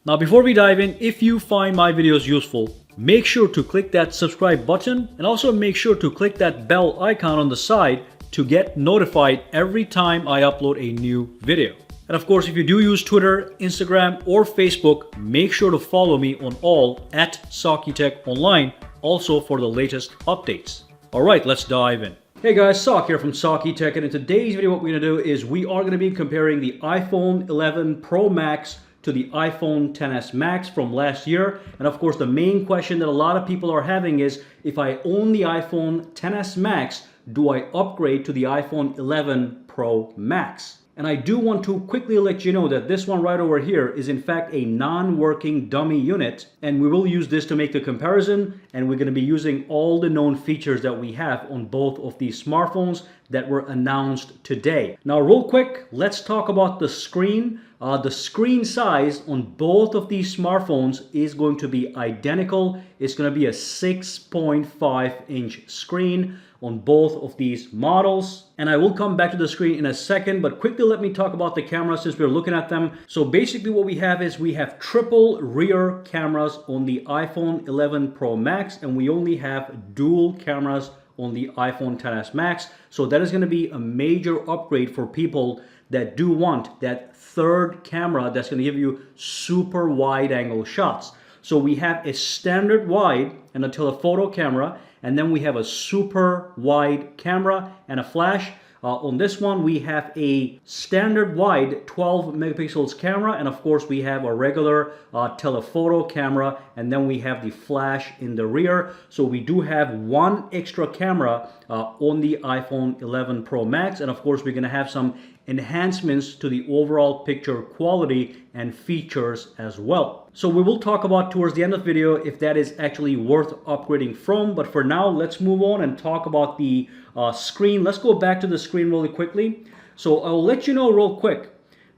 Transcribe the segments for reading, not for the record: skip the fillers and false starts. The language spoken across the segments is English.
Now before we dive in, if you find my videos useful, make sure to click that subscribe button and also make sure to click that bell icon on the side to get notified every time I upload a new video. And of course, if you do use Twitter, Instagram, or Facebook, make sure to follow me on all at SakiTech Online, also for the latest updates. Alright, let's dive in. Hey guys, Sak here from SakiTech, and in today's video what we're going to do is we are going to be comparing the iPhone 11 Pro Max to the iPhone XS Max from last year. And of course, the main question that a lot of people are having is, if I own the iPhone XS Max, do I upgrade to the iPhone 11 Pro Max? And I do want to quickly let you know that this one right over here is in fact a non-working dummy unit, and we will use this to make the comparison, and we're going to be using all the known features that we have on both of these smartphones that were announced today. Now real quick, let's talk about the screen. The screen size on both of these smartphones is going to be identical. It's going to be a 6.5-inch screen on both of these models. And I will come back to the screen in a second, but quickly let me talk about the camera since we're looking at them. So basically what we have is we have triple rear cameras on the iPhone 11 Pro Max, and we only have dual cameras on the iPhone XS Max. So that is going to be a major upgrade for people that do want that third camera that's going to give you super wide angle shots. So we have a standard wide and a telephoto camera, and then we have a super wide camera and a flash. On this one, we have a standard wide 12 megapixels camera, and of course we have a regular telephoto camera, and then we have the flash in the rear. So we do have one extra camera on the iPhone 11 Pro Max, and of course we're going to have some enhancements to the overall picture quality and features as well. So we will talk about towards the end of the video if that is actually worth upgrading from, but for now let's move on and talk about the screen. Let's go back to the screen really quickly. So I'll let you know real quick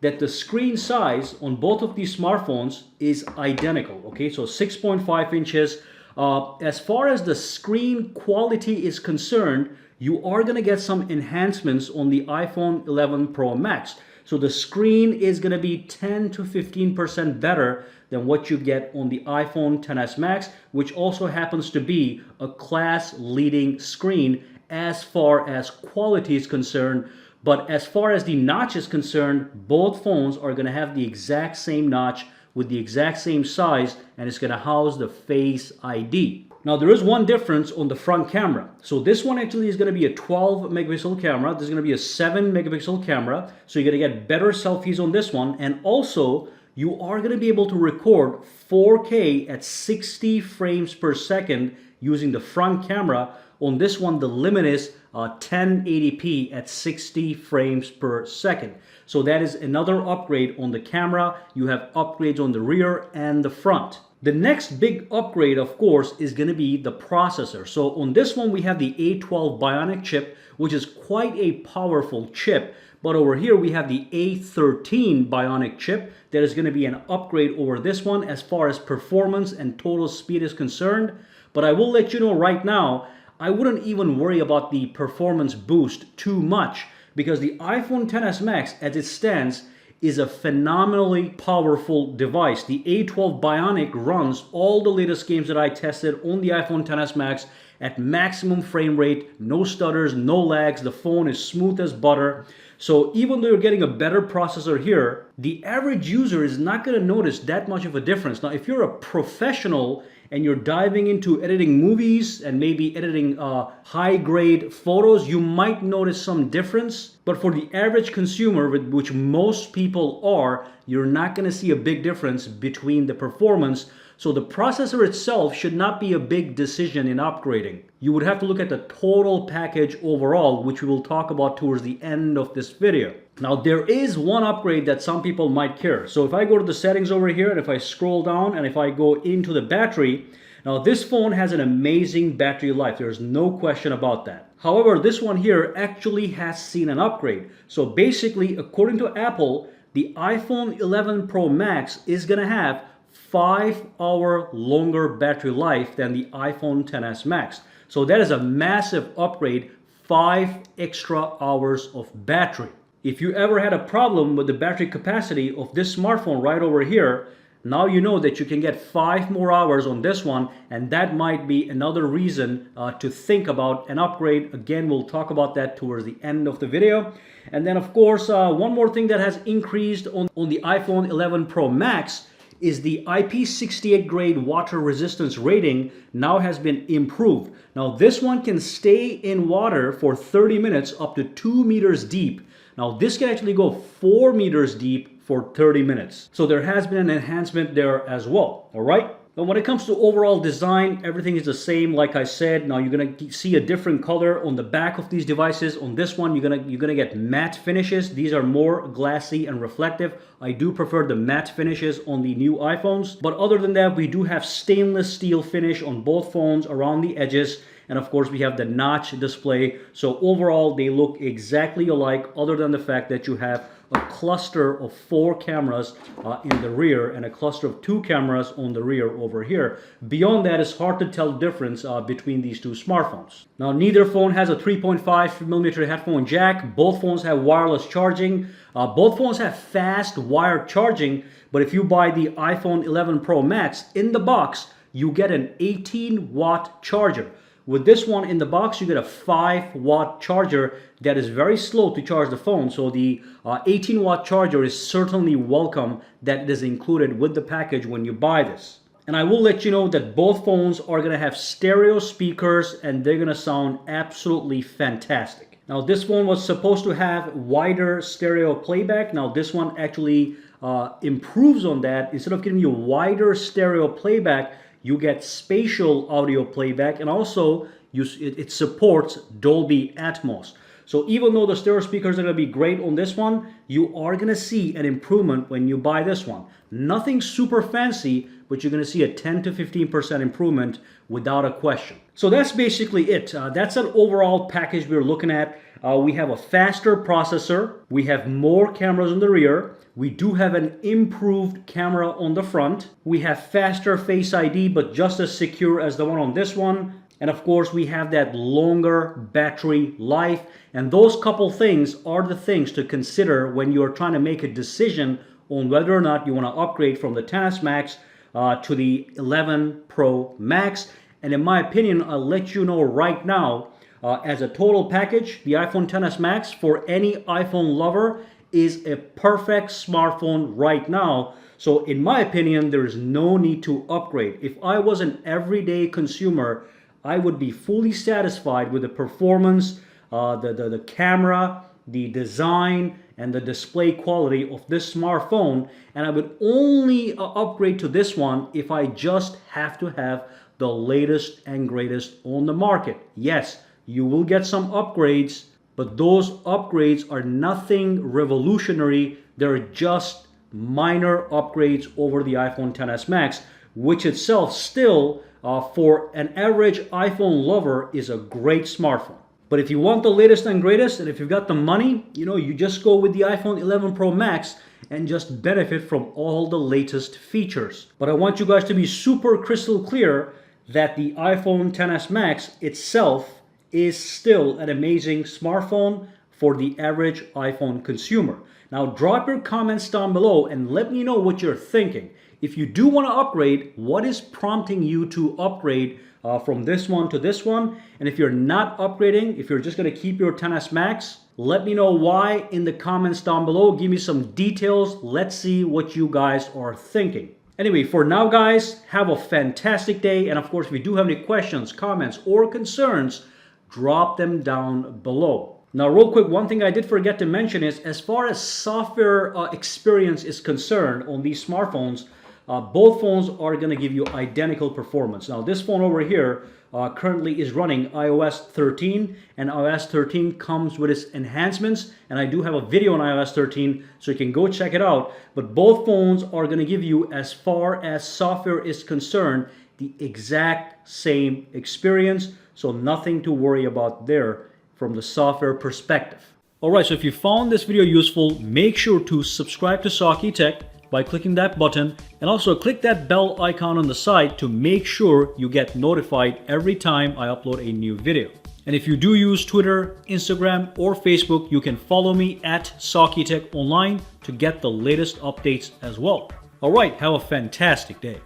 that the screen size on both of these smartphones is identical. Okay, so 6.5 inches. As far as the screen quality is concerned, you are going to get some enhancements on the iPhone 11 Pro Max. So the screen is going to be 10 to 15% better than what you get on the iPhone XS Max, which also happens to be a class-leading screen as far as quality is concerned. But as far as the notch is concerned, both phones are going to have the exact same notch with the exact same size, and it's going to house the Face ID. Now there is one difference on the front camera. So this one actually is going to be a 12 megapixel camera. This is going to be a 7 megapixel camera. So you're going to get better selfies on this one. And also you are going to be able to record 4K at 60 frames per second using the front camera. On this one, the limit is 1080p at 60 frames per second. So that is another upgrade on the camera. You have upgrades on the rear and the front. The next big upgrade, of course, is going to be the processor. So on this one, we have the A12 Bionic chip, which is quite a powerful chip. But over here, we have the A13 Bionic chip that is going to be an upgrade over this one as far as performance and total speed is concerned. But I will let you know right now, I wouldn't even worry about the performance boost too much, because the iPhone XS Max, as it stands, is a phenomenally powerful device. The A12 Bionic runs all the latest games that I tested on the iPhone XS Max at maximum frame rate, no stutters, no lags. The phone is smooth as butter. So even though you're getting a better processor here, the average user is not going to notice that much of a difference. Now, if you're a professional and you're diving into editing movies and maybe editing high-grade photos, you might notice some difference. But for the average consumer, which most people are, you're not going to see a big difference between the performance. So the processor itself should not be a big decision in upgrading. You would have to look at the total package overall, which we will talk about towards the end of this video. Now there is one upgrade that some people might care. So if I go to the settings over here, and if I scroll down, and if I go into the battery, now this phone has an amazing battery life. There's no question about that. However, this one here actually has seen an upgrade. So basically, according to Apple, the iPhone 11 Pro Max is going to have 5-hour longer battery life than the iPhone XS Max. So that is a massive upgrade, 5 extra hours of battery. If you ever had a problem with the battery capacity of this smartphone right over here, Now you know that you can get 5 more hours on this one, and that might be another reason to think about an upgrade. Again, we'll talk about that towards the end of the video. And then of course, one more thing that has increased on the iPhone 11 Pro Max is the IP68 grade water resistance rating now has been improved. Now this one can stay in water for 30 minutes up to 2 meters deep. Now this can actually go 4 meters deep for 30 minutes. So there has been an enhancement there as well, all right? But when it comes to overall design, everything is the same, like I said. Now you're gonna see a different color on the back of these devices. On this one, you're gonna get matte finishes. These are more glassy and reflective. I do prefer the matte finishes on the new iPhones. But other than that, we do have stainless steel finish on both phones around the edges. And of course, we have the notch display. So overall, they look exactly alike, other than the fact that you have a cluster of 4 cameras in the rear and a cluster of 2 cameras on the rear over here. Beyond that, it's hard to tell the difference between these two smartphones. Now, neither phone has a 3.5mm headphone jack. Both phones have wireless charging. Both phones have fast wired charging, but if you buy the iPhone 11 Pro Max in the box, you get an 18-watt charger. With this one in the box, you get a 5-watt charger that is very slow to charge the phone. So the 18-watt charger is certainly welcome that it is included with the package when you buy this. And I will let you know that both phones are going to have stereo speakers and they're going to sound absolutely fantastic. Now this phone was supposed to have wider stereo playback. Now this one actually improves on that. Instead of giving you wider stereo playback, you get spatial audio playback, and also it supports Dolby Atmos. So even though the stereo speakers are going to be great on this one, you are going to see an improvement when you buy this one. Nothing super fancy, but you're going to see a 10 to 15% improvement without a question. So that's basically it. That's an overall package we're looking at. We have a faster processor. We have more cameras in the rear. We do have an improved camera on the front. We have faster Face ID, but just as secure as the one on this one. And of course, we have that longer battery life. And those couple things are the things to consider when you're trying to make a decision on whether or not you want to upgrade from the XS Max to the 11 Pro Max. And in my opinion, I'll let you know right now, as a total package, the iPhone XS Max for any iPhone lover is a perfect smartphone right now. So in my opinion, there is no need to upgrade. If I was an everyday consumer, I would be fully satisfied with the performance, the camera, the design, and the display quality of this smartphone. And I would only upgrade to this one if I just have to have the latest and greatest on the market. Yes, you will get some upgrades, but those upgrades are nothing revolutionary. They're just minor upgrades over the iPhone XS Max, which itself still, for an average iPhone lover, is a great smartphone. But if you want the latest and greatest, and if you've got the money, you just go with the iPhone 11 Pro Max and just benefit from all the latest features. But I want you guys to be super crystal clear that the iPhone XS Max itself is still an amazing smartphone for the average iPhone consumer. Now drop your comments down below and let me know what you're thinking. If you do want to upgrade, what is prompting you to upgrade from this one to this one? And if you're not upgrading, if you're just going to keep your XS Max, let me know why in the comments down below. Give me some details. Let's see what you guys are thinking. Anyway, for now guys, have a fantastic day. And of course, if you do have any questions, comments, or concerns, drop them down below. Now, real quick, one thing I did forget to mention is, as far as software experience is concerned on these smartphones, both phones are going to give you identical performance. Now, this phone over here currently is running iOS 13, and iOS 13 comes with its enhancements, and I do have a video on iOS 13, so you can go check it out. But both phones are going to give you, as far as software is concerned, the exact same experience, so nothing to worry about there from the software perspective. Alright, so if you found this video useful, make sure to subscribe to Saki Tech by clicking that button, and also click that bell icon on the side to make sure you get notified every time I upload a new video. And if you do use Twitter, Instagram, or Facebook, you can follow me at Saki Tech Online to get the latest updates as well. All right, have a fantastic day.